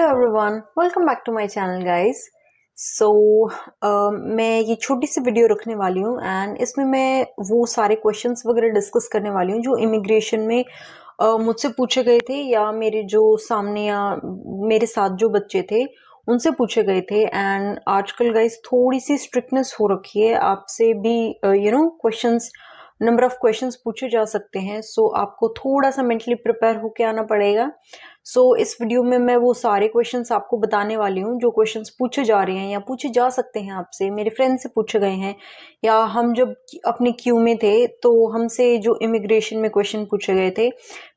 Hello everyone, welcome back to my channel guys. So मैं ये छोटी सी वीडियो रखने वाली हूँ एंड इसमें मैं वो सारे क्वेश्चंस वगैरह डिस्कस करने वाली हूँ जो इमिग्रेशन में मुझसे पूछे गए थे या मेरे जो सामने या मेरे साथ जो बच्चे थे उनसे पूछे गए थे। एंड आजकल गाइस थोड़ी सी स्ट्रिक्टनेस हो रखी है, आपसे भी क्वेश्चंस, नंबर ऑफ क्वेश्चंस पूछे जा सकते हैं। सो आपको थोड़ा सा मेंटली प्रिपेयर होके आना पड़ेगा। इस वीडियो में मैं वो सारे क्वेश्चंस आपको बताने वाली हूँ जो क्वेश्चंस पूछे जा रहे हैं या पूछे जा सकते हैं, आपसे, मेरे फ्रेंड से पूछे गए हैं, या हम जब अपने क्यू में थे तो हमसे जो इमिग्रेशन में क्वेश्चन पूछे गए थे,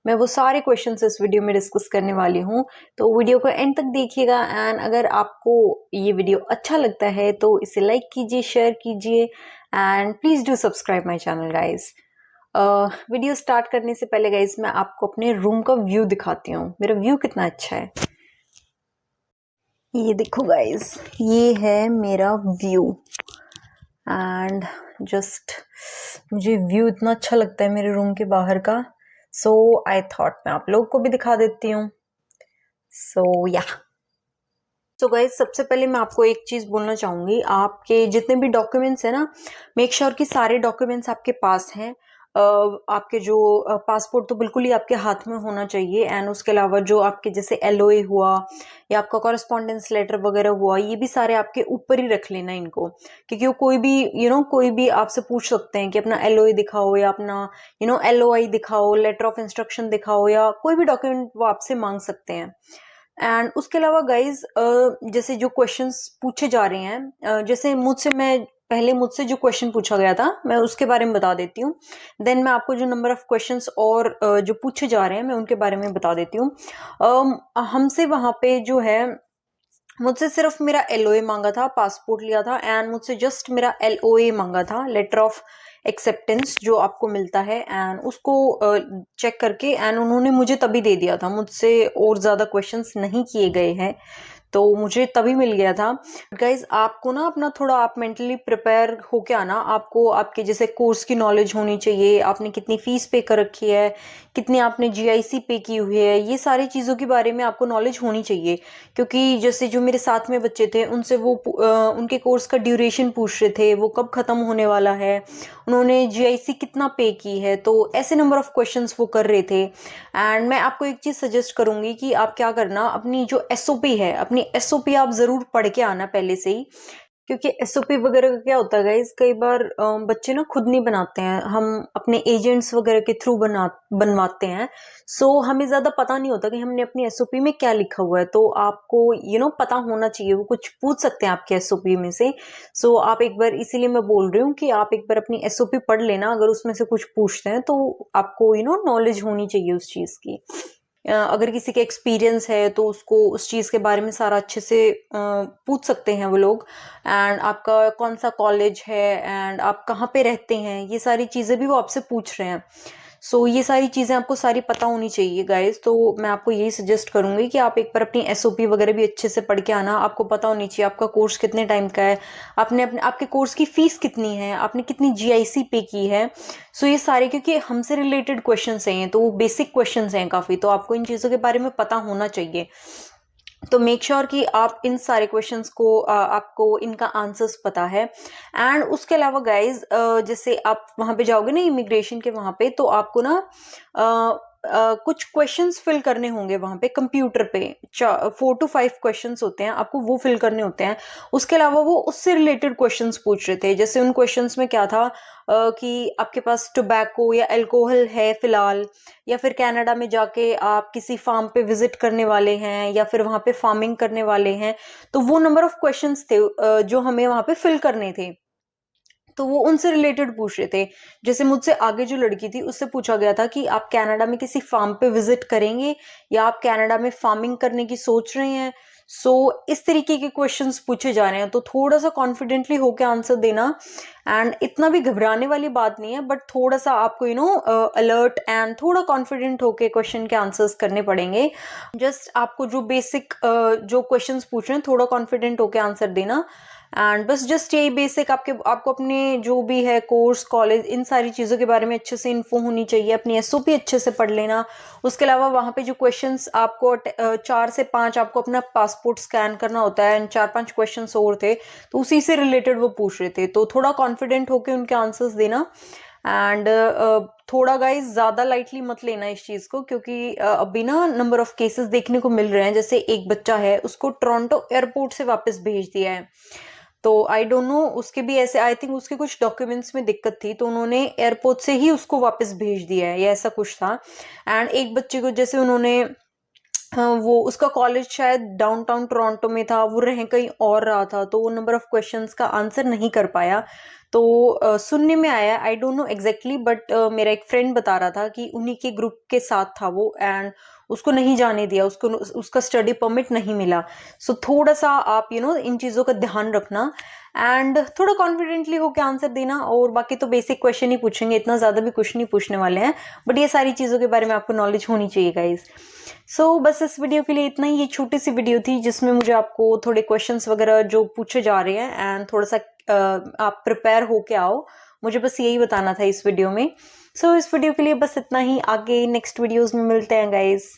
मैं वो सारे क्वेश्चंस इस वीडियो में डिस्कस करने वाली हूँ। तो वीडियो को एंड तक देखिएगा एंड अगर आपको ये वीडियो अच्छा लगता है तो इसे लाइक कीजिए, शेयर कीजिए and please do subscribe my channel guys. Video start करने से पहले गाइज मैं आपको अपने रूम का व्यू दिखाती हूँ। मेरा व्यू कितना अच्छा है, ये देखो गाइज, ये है मेरा व्यू एंड जस्ट मुझे व्यू इतना अच्छा लगता है मेरे रूम के बाहर का। सो आई थॉट मैं आप लोगों को भी दिखा देती हूँ। सो गाइज, सबसे पहले मैं आपको एक चीज बोलना चाहूंगी, आपके जितने भी डॉक्यूमेंट्स है ना, मेक श्योर कि सारे डॉक्यूमेंट्स आपके पास हैं। आपके जो पासपोर्ट तो बिल्कुल ही आपके हाथ में होना चाहिए एंड उसके अलावा जो आपके जैसे एलओए हुआ या आपका कॉरेस्पॉन्डेंस लेटर वगैरह हुआ, ये भी सारे आपके ऊपर ही रख लेना इनको, क्योंकि वो कोई भी कोई भी आपसे पूछ सकते हैं कि अपना एलओए दिखाओ या अपना एलओआई दिखाओ, लेटर ऑफ इंस्ट्रक्शन दिखाओ, या कोई भी डॉक्यूमेंट वो आपसे मांग सकते हैं। एंड उसके अलावा गाइज, जैसे जो क्वेश्चंस पूछे जा रहे हैं, जैसे मुझसे जो क्वेश्चन पूछा गया था मैं उसके बारे में बता देती हूँ। देन मैं आपको जो नंबर ऑफ क्वेश्चंस और जो पूछे जा रहे हैं मैं उनके बारे में बता देती हूँ। हमसे वहां पे जो है, मुझसे सिर्फ मेरा एलओए मांगा था, पासपोर्ट लिया था एंड मुझसे जस्ट मेरा एलओए मांगा था, लेटर ऑफ एक्सेप्टेंस जो आपको मिलता है, एंड उसको चेक करके एंड उन्होंने मुझे तभी दे दिया था। मुझसे और ज्यादा क्वेश्चंस नहीं किए गए हैं तो मुझे तभी मिल गया था। गाइज, आपको ना अपना थोड़ा आप मेंटली प्रिपेयर होके आना। आपको आपके जैसे कोर्स की नॉलेज होनी चाहिए, आपने कितनी फीस पे कर रखी है, कितनी आपने जीआईसी पे की हुई है, ये सारी चीजों के बारे में आपको नॉलेज होनी चाहिए। क्योंकि जैसे जो मेरे साथ में बच्चे थे उनसे वो उनके कोर्स का ड्यूरेशन पूछ रहे थे, वो कब खत्म होने वाला है, उन्होंने जीआईसी कितना पे की है, तो ऐसे नंबर ऑफ क्वेश्चंस वो कर रहे थे। एंड मैं आपको एक चीज सजेस्ट करूंगी कि आप क्या करना, अपनी जो एसओपी है, अपनी एसओपी आप जरूर पढ़ के आना पहले से ही। क्योंकि एसओपी वगैरह का क्या होता है गाइज, कई बार बच्चे ना खुद नहीं बनाते हैं, हम अपने एजेंट्स वगैरह के थ्रू बनवाते हैं। हमें ज्यादा पता नहीं होता कि हमने अपनी एसओपी में क्या लिखा हुआ है। तो आपको पता होना चाहिए, वो कुछ पूछ सकते हैं आपके एसओपी में से। आप एक बार, इसीलिए मैं बोल रही हूँ कि आप एक बार अपनी एसओपी पढ़ लेना, अगर उसमें से कुछ पूछते हैं तो आपको नॉलेज होनी चाहिए उस चीज की। अगर किसी का एक्सपीरियंस है तो उसको उस चीज के बारे में सारा अच्छे से पूछ सकते हैं वो लोग। एंड आपका कौन सा कॉलेज है एंड आप कहाँ पे रहते हैं, ये सारी चीजें भी वो आपसे पूछ रहे हैं। ये सारी चीजें आपको सारी पता होनी चाहिए गाइज। तो मैं आपको यही सजेस्ट करूंगी कि आप एक बार अपनी एसओपी वगैरह भी अच्छे से पढ़ के आना। आपको पता होनी चाहिए आपका कोर्स कितने टाइम का है, आपके कोर्स की फीस कितनी है, आपने कितनी जीआईसी पे की है। ये सारे, क्योंकि हमसे रिलेटेड क्वेश्चंस हैं तो वो बेसिक क्वेश्चंस हैं काफी, तो आपको इन चीजों के बारे में पता होना चाहिए। तो मेक श्योर कि आप इन सारे क्वेश्चंस को आपको इनका आंसर्स पता है। एंड उसके अलावा गाइज, जैसे आप वहां पे जाओगे ना इमिग्रेशन के वहां पे, तो आपको ना कुछ क्वेश्चंस फिल करने होंगे वहां पे कंप्यूटर पे। 4 to 5 क्वेश्चंस होते हैं, आपको वो फिल करने होते हैं। उसके अलावा वो उससे रिलेटेड क्वेश्चंस पूछ रहे थे। जैसे उन क्वेश्चंस में क्या था कि आपके पास टोबैको या अल्कोहल है फिलहाल, या फिर कनाडा में जाके आप किसी फार्म पे विजिट करने वाले हैं, या फिर वहां पे फार्मिंग करने वाले हैं। तो वो नंबर ऑफ क्वेश्चंस थे जो हमें वहां पे फिल करने थे, तो वो उनसे रिलेटेड पूछ रहे थे। जैसे मुझसे आगे जो लड़की थी उससे पूछा गया था कि आप कनाडा में किसी फार्म पे विजिट करेंगे या आप कनाडा में फार्मिंग करने की सोच रहे हैं। इस तरीके के क्वेश्चंस पूछे जा रहे हैं, तो थोड़ा सा कॉन्फिडेंटली होके आंसर देना। एंड इतना भी घबराने वाली बात नहीं है, बट थोड़ा सा आपको अलर्ट एंड थोड़ा कॉन्फिडेंट होके क्वेश्चन के आंसर्स करने पड़ेंगे। जस्ट आपको जो बेसिक जो क्वेश्चंस पूछ रहे हैं थोड़ा कॉन्फिडेंट होके आंसर देना। एंड बस जस्ट यही बेसिक आपको अपने जो भी है कोर्स कॉलेज इन सारी चीज़ों के बारे में अच्छे से इन्फो होनी चाहिए, अपनी एसओपी अच्छे से पढ़ लेना। उसके अलावा वहाँ पे जो क्वेश्चंस आपको 4 से 5 आपको अपना पासपोर्ट स्कैन करना होता है, एंड 4-5 क्वेश्चंस और थे तो उसी से रिलेटेड वो पूछ रहे थे, तो थोड़ा कॉन्फिडेंट होके उनके आंसर्स देना। एंड थोड़ा गाइज ज़्यादा लाइटली मत लेना इस चीज़ को, क्योंकि अभी ना नंबर ऑफ केसेस देखने को मिल रहे हैं। जैसे एक बच्चा है, उसको टोरंटो एयरपोर्ट से वापस भेज दिया है, तो आई डोंट नो उसके भी ऐसे, आई थिंक उसके कुछ डॉक्यूमेंट्स में दिक्कत थी, तो उन्होंने एयरपोर्ट से ही उसको वापस भेज दिया है, या ऐसा कुछ था। एंड एक बच्चे को जैसे उन्होंने वो उसका कॉलेज शायद डाउनटाउन टोरंटो में था, वो रह कहीं और रहा था, तो वो नंबर ऑफ क्वेश्चंस का आंसर नहीं कर पाया। तो सुनने में आया, I don't know exactly, but मेरा एक फ्रेंड बता रहा था कि उन्हीं के ग्रुप के साथ था वो, एंड उसको नहीं जाने दिया, उसको उसका स्टडी परमिट नहीं मिला। सो थोड़ा सा आप इन चीज़ों का ध्यान रखना, एंड थोड़ा कॉन्फिडेंटली होकर आंसर देना। और बाकी तो बेसिक क्वेश्चन ही पूछेंगे, इतना ज़्यादा भी कुछ नहीं पूछने वाले हैं, बट ये सारी चीज़ों के बारे में आपको नॉलेज होनी चाहिए गाइज। सो बस इस वीडियो के लिए इतना ही। ये छोटी सी वीडियो थी जिसमें मुझे आपको थोड़े क्वेश्चंस वगैरह जो पूछे जा रहे हैं, एंड थोड़ा सा आप प्रिपेयर होके आओ, मुझे बस यही बताना था इस वीडियो में। सो इस वीडियो के लिए बस इतना ही, आगे नेक्स्ट वीडियोस में मिलते हैं गाइज।